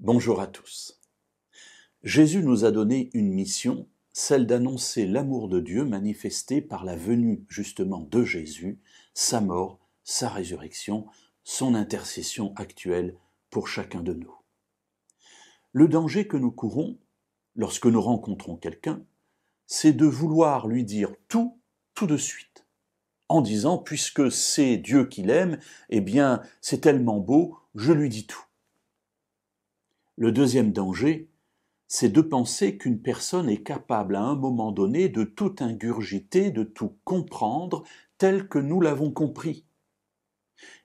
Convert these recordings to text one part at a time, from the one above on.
Bonjour à tous. Jésus nous a donné une mission, celle d'annoncer l'amour de Dieu manifesté par la venue justement de Jésus, sa mort, sa résurrection, son intercession actuelle pour chacun de nous. Le danger que nous courons lorsque nous rencontrons quelqu'un, c'est de vouloir lui dire tout de suite, en disant, puisque c'est Dieu qui l'aime, eh bien c'est tellement beau, je lui dis tout. Le deuxième danger, c'est de penser qu'une personne est capable à un moment donné de tout ingurgiter, de tout comprendre tel que nous l'avons compris.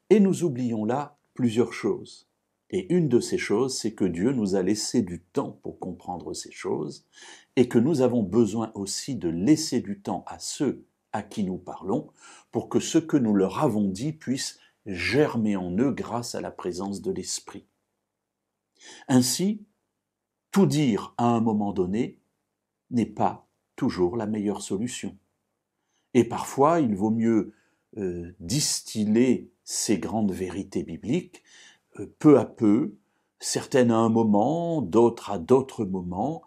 Et nous oublions là plusieurs choses. Et une de ces choses, c'est que Dieu nous a laissé du temps pour comprendre ces choses et que nous avons besoin aussi de laisser du temps à ceux à qui nous parlons pour que ce que nous leur avons dit puisse germer en eux grâce à la présence de l'Esprit. Ainsi, tout dire à un moment donné n'est pas toujours la meilleure solution. Et parfois, il vaut mieux distiller ces grandes vérités bibliques peu à peu, certaines à un moment, d'autres à d'autres moments,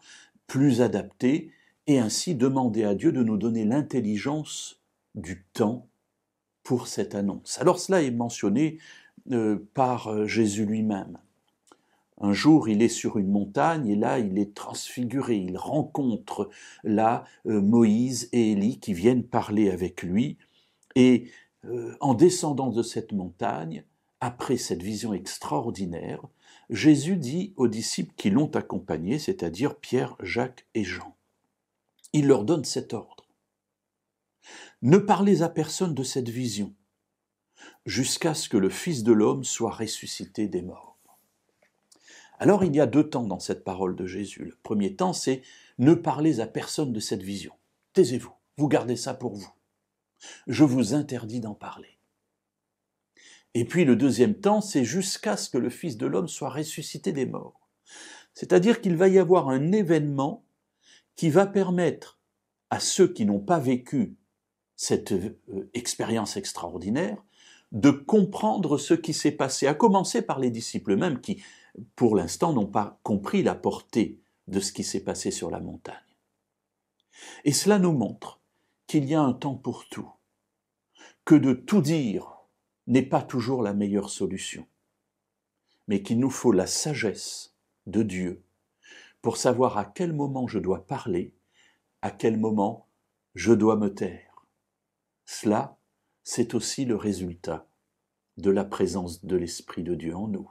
plus adaptées, et ainsi demander à Dieu de nous donner l'intelligence du temps pour cette annonce. Alors cela est mentionné par Jésus lui-même. Un jour, il est sur une montagne et là, il est transfiguré. Il rencontre là Moïse et Élie qui viennent parler avec lui. Et en descendant de cette montagne, après cette vision extraordinaire, Jésus dit aux disciples qui l'ont accompagné, c'est-à-dire Pierre, Jacques et Jean. Il leur donne cet ordre. Ne parlez à personne de cette vision, jusqu'à ce que le Fils de l'homme soit ressuscité des morts. Alors il y a deux temps dans cette parole de Jésus. Le premier temps, c'est ne parlez à personne de cette vision. Taisez-vous, vous gardez ça pour vous. Je vous interdis d'en parler. Et puis le deuxième temps, c'est jusqu'à ce que le Fils de l'homme soit ressuscité des morts. C'est-à-dire qu'il va y avoir un événement qui va permettre à ceux qui n'ont pas vécu cette expérience extraordinaire de comprendre ce qui s'est passé, à commencer par les disciples eux-mêmes qui, pour l'instant, n'ont pas compris la portée de ce qui s'est passé sur la montagne. Et cela nous montre qu'il y a un temps pour tout, que de tout dire n'est pas toujours la meilleure solution, mais qu'il nous faut la sagesse de Dieu pour savoir à quel moment je dois parler, à quel moment je dois me taire. Cela, c'est aussi le résultat de la présence de l'Esprit de Dieu en nous.